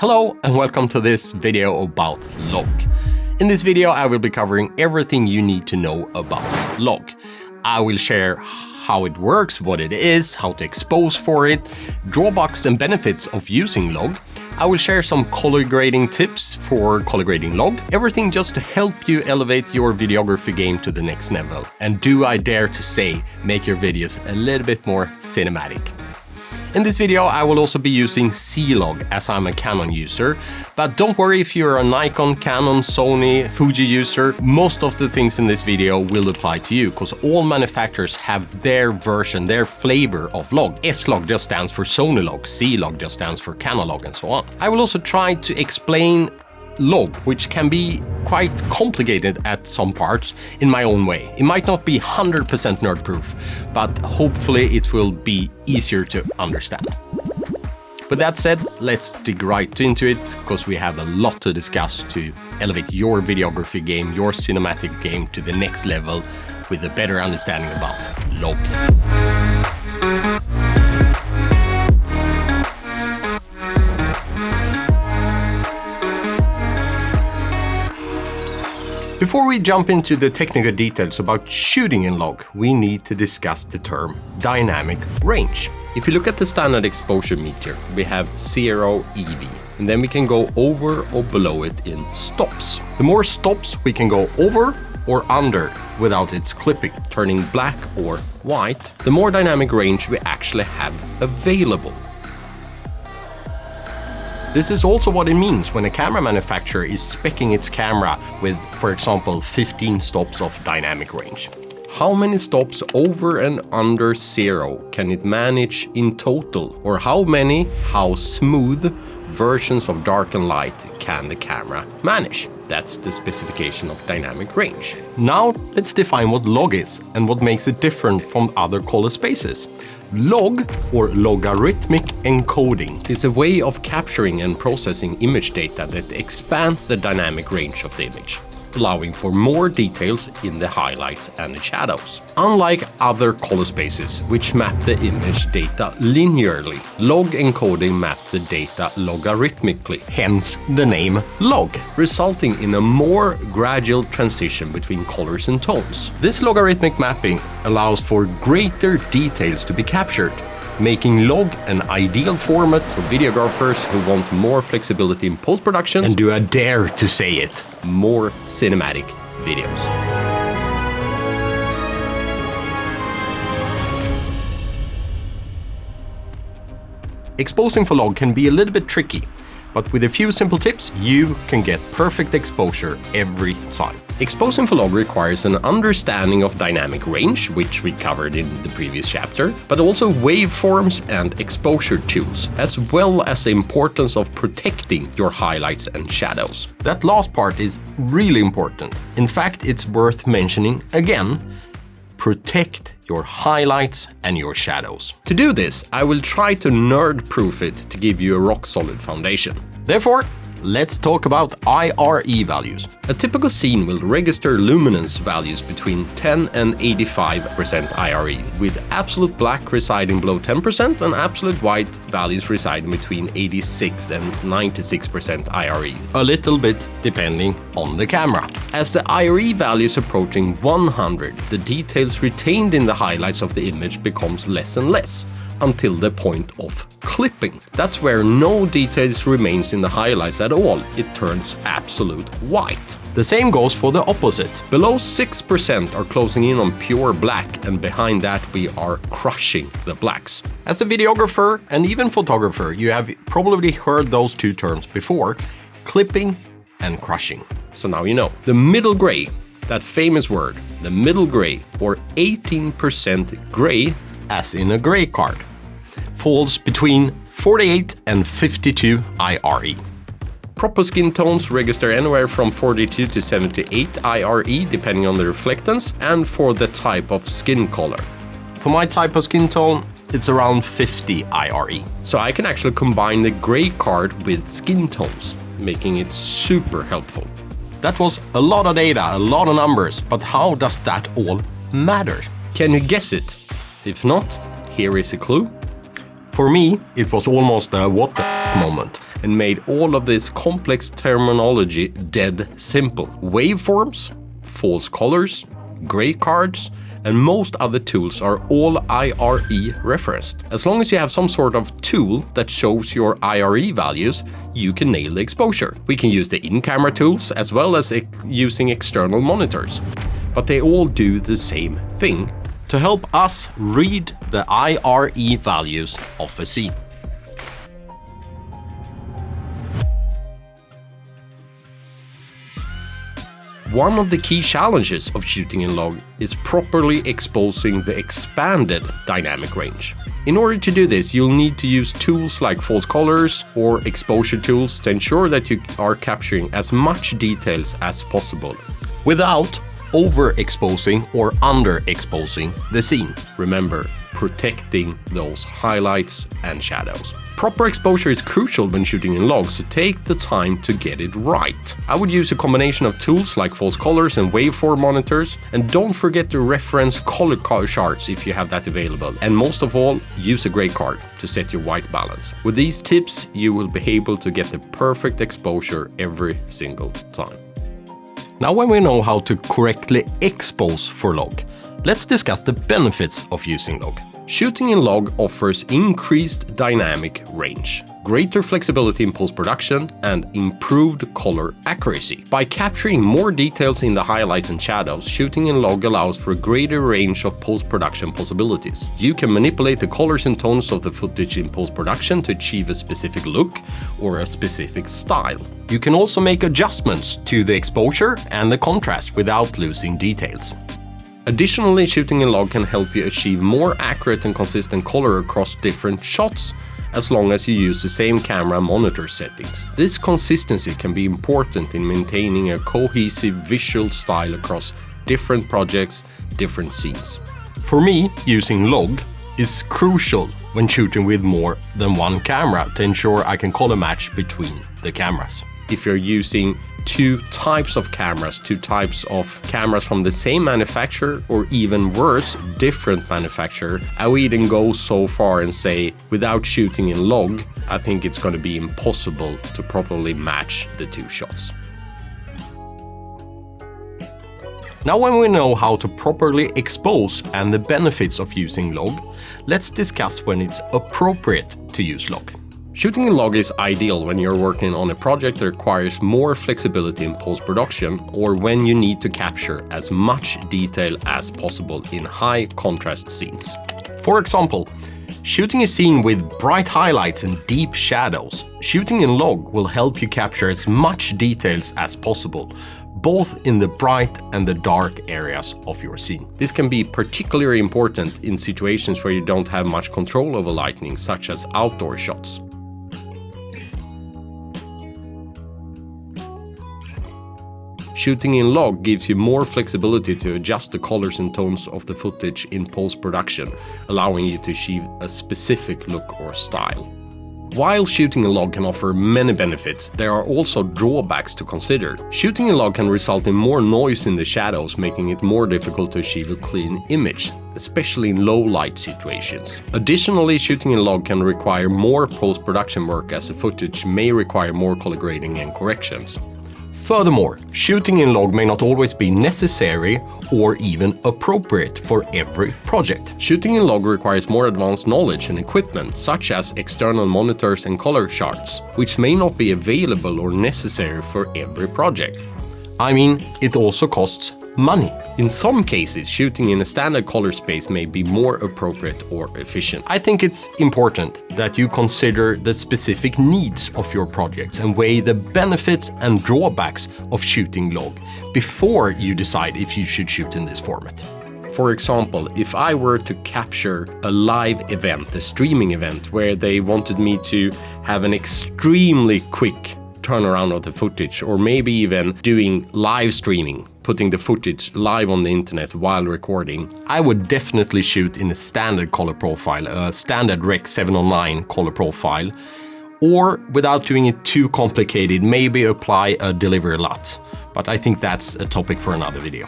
Hello and welcome to this video about log. In this video I will be covering everything you need to know about log. I will share how it works, what it is, how to expose for it, drawbacks and benefits of using log. I will share some color grading tips for color grading log. Everything just to help you elevate your videography game to the next level. And do I dare to say, make your videos a little bit more cinematic. In this video, I will also be using C-Log as I'm a Canon user, but don't worry if you're a Nikon, Canon, Sony, Fuji user, most of the things in this video will apply to you because all manufacturers have their version, their flavor of log. S-Log just stands for Sony log, C-Log just stands for Canon log and so on. I will also try to explain log, which can be quite complicated at some parts in my own way. It might not be 100% nerd proof, but hopefully it will be easier to understand. With that said, let's dig right into it, because we have a lot to discuss to elevate your videography game, your cinematic game to the next level with a better understanding about log. Before we jump into the technical details about shooting in log, we need to discuss the term dynamic range. If you look at the standard exposure meter, we have 0 EV, and then we can go over or below it in stops. The more stops we can go over or under without its clipping, turning black or white, the more dynamic range we actually have available. This is also what it means when a camera manufacturer is speccing its camera with, for example, 15 stops of dynamic range. How many stops over and under 0 can it manage in total? Or how smooth versions of dark and light can the camera manage? That's the specification of dynamic range. Now let's define what log is and what makes it different from other color spaces. Log, or logarithmic encoding, is a way of capturing and processing image data that expands the dynamic range of the image, allowing for more details in the highlights and the shadows. Unlike other color spaces, which map the image data linearly, log encoding maps the data logarithmically, hence the name log, resulting in a more gradual transition between colors and tones. This logarithmic mapping allows for greater details to be captured, making log an ideal format for videographers who want more flexibility in post-production and do I dare to say it, more cinematic videos. Exposing for log can be a little bit tricky, but with a few simple tips, you can get perfect exposure every time. Exposing for log requires an understanding of dynamic range, which we covered in the previous chapter, but also waveforms and exposure tools, as well as the importance of protecting your highlights and shadows. That last part is really important. In fact, it's worth mentioning again. Protect your highlights and your shadows. To do this, I will try to nerd-proof it to give you a rock-solid foundation. Therefore, let's talk about IRE values. A typical scene will register luminance values between 10 and 85% IRE, with absolute black residing below 10% and absolute white values residing between 86 and 96% IRE, a little bit depending on the camera. As the IRE value is approaching 100, the details retained in the highlights of the image becomes less and less, until the point of clipping. That's where no details remains in the highlights at all. It turns absolute white. The same goes for the opposite. Below 6% are closing in on pure black, and behind that we are crushing the blacks. As a videographer and even photographer, you have probably heard those two terms before, clipping and crushing. So now you know. The middle gray, that famous word, the middle gray, or 18% gray, as in a gray card, falls between 48 and 52 IRE. Proper skin tones register anywhere from 42 to 78 IRE depending on the reflectance and for the type of skin color. For my type of skin tone, it's around 50 IRE. So I can actually combine the gray card with skin tones, making it super helpful. That was a lot of data, a lot of numbers, but how does that all matter? Can you guess it? If not, here is a clue. For me, it was almost a what the moment. and made all of this complex terminology dead simple. Waveforms, false colors, gray cards, and most other tools are all IRE referenced. As long as you have some sort of tool that shows your IRE values, you can nail the exposure. We can use the in-camera tools as well as using external monitors, but they all do the same thing: to help us read the IRE values of a scene. One of the key challenges of shooting in log is properly exposing the expanded dynamic range. In order to do this, you'll need to use tools like false colors or exposure tools to ensure that you are capturing as much details as possible, without overexposing or underexposing the scene. Remember, protecting those highlights and shadows. Proper exposure is crucial when shooting in log, so take the time to get it right. I would use a combination of tools like false colors and waveform monitors, and don't forget to reference color charts if you have that available. And most of all, use a gray card to set your white balance. With these tips, you will be able to get the perfect exposure every single time. Now, when we know how to correctly expose for log, let's discuss the benefits of using log. Shooting in log offers increased dynamic range, greater flexibility in post-production, and improved color accuracy. By capturing more details in the highlights and shadows, shooting in log allows for a greater range of post-production possibilities. You can manipulate the colors and tones of the footage in post-production to achieve a specific look or a specific style. You can also make adjustments to the exposure and the contrast without losing details. Additionally, shooting in log can help you achieve more accurate and consistent color across different shots, as long as you use the same camera monitor settings. This consistency can be important in maintaining a cohesive visual style across different projects, different scenes. For me, using log is crucial when shooting with more than one camera to ensure I can color match between the cameras. If you're using two types of cameras from the same manufacturer, or even worse, different manufacturer, I would even go so far and say, without shooting in log, I think it's going to be impossible to properly match the two shots. Now, when we know how to properly expose and the benefits of using log, let's discuss when it's appropriate to use log. Shooting in log is ideal when you're working on a project that requires more flexibility in post-production, or when you need to capture as much detail as possible in high contrast scenes. For example, shooting a scene with bright highlights and deep shadows, shooting in log will help you capture as much details as possible, both in the bright and the dark areas of your scene. This can be particularly important in situations where you don't have much control over lighting, such as outdoor shots. Shooting in log gives you more flexibility to adjust the colors and tones of the footage in post-production, allowing you to achieve a specific look or style. While shooting in log can offer many benefits, there are also drawbacks to consider. Shooting in log can result in more noise in the shadows, making it more difficult to achieve a clean image, especially in low light situations. Additionally, shooting in log can require more post-production work, as the footage may require more color grading and corrections. Furthermore, shooting in log may not always be necessary or even appropriate for every project. Shooting in log requires more advanced knowledge and equipment, such as external monitors and color charts, which may not be available or necessary for every project. I mean, it also costs money. In some cases, shooting in a standard color space may be more appropriate or efficient. I think it's important that you consider the specific needs of your projects and weigh the benefits and drawbacks of shooting log before you decide if you should shoot in this format. For example, if I were to capture a live event, a streaming event, where they wanted me to have an extremely quick turnaround of the footage, or maybe even doing live streaming, putting the footage live on the internet while recording, I would definitely shoot in a standard color profile, a standard Rec 709 color profile, or without doing it too complicated, maybe apply a delivery LUT. But I think that's a topic for another video.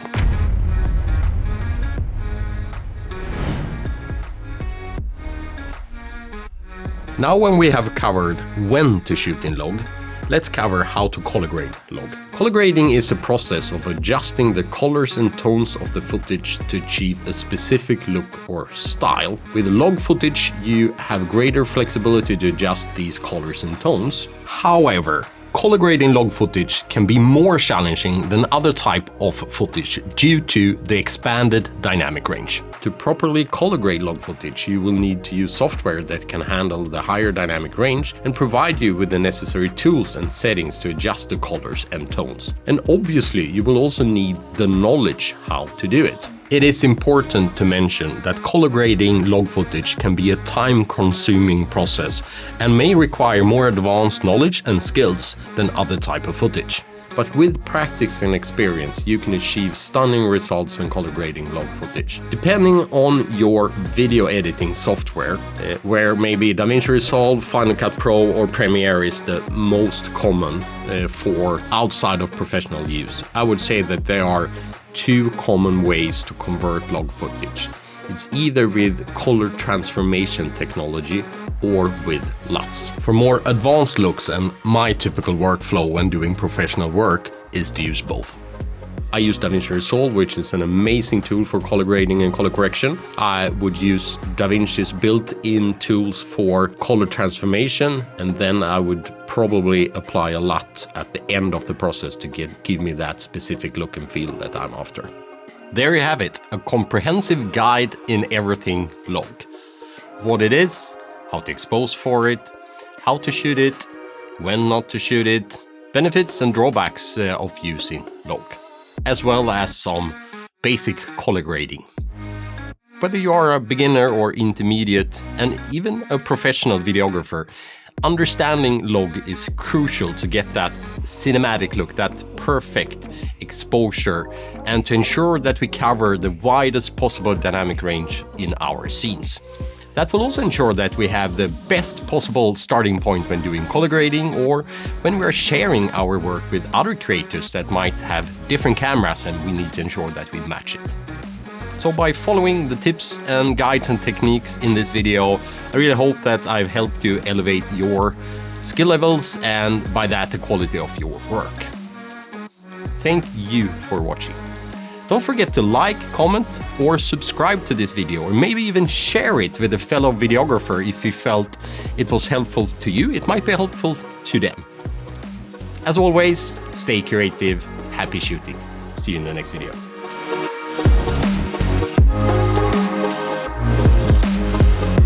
Now when we have covered when to shoot in log, let's cover how to color grade log. Color grading is a process of adjusting the colors and tones of the footage to achieve a specific look or style. With log footage, you have greater flexibility to adjust these colors and tones. However, color grading log footage can be more challenging than other type of footage due to the expanded dynamic range. To properly color grade log footage, you will need to use software that can handle the higher dynamic range and provide you with the necessary tools and settings to adjust the colors and tones. And obviously, you will also need the knowledge how to do it. It is important to mention that color grading log footage can be a time-consuming process and may require more advanced knowledge and skills than other type of footage. But with practice and experience, you can achieve stunning results when color grading log footage. Depending on your video editing software, where maybe DaVinci Resolve, Final Cut Pro or Premiere is the most common for outside of professional use, I would say that there are two common ways to convert log footage. It's either with color transformation technology or with LUTs. For more advanced looks, and my typical workflow when doing professional work is to use both. I use DaVinci Resolve, which is an amazing tool for color grading and color correction. I would use DaVinci's built-in tools for color transformation, and then I would probably apply a LUT at the end of the process to give me that specific look and feel that I'm after. There you have it, a comprehensive guide in everything log. What it is, how to expose for it, how to shoot it, when not to shoot it, benefits and drawbacks of using log, as well as some basic color grading. Whether you are a beginner or intermediate and even a professional videographer, understanding log is crucial to get that cinematic look, that perfect exposure, and to ensure that we cover the widest possible dynamic range in our scenes. That will also ensure that we have the best possible starting point when doing color grading or when we are sharing our work with other creators that might have different cameras and we need to ensure that we match it. So by following the tips and guides and techniques in this video, I really hope that I've helped you elevate your skill levels and by that the quality of your work. Thank you for watching. Don't forget to like, comment or subscribe to this video, or maybe even share it with a fellow videographer if you felt it was helpful to you. It might be helpful to them. As always, stay creative, happy shooting. See you in the next video.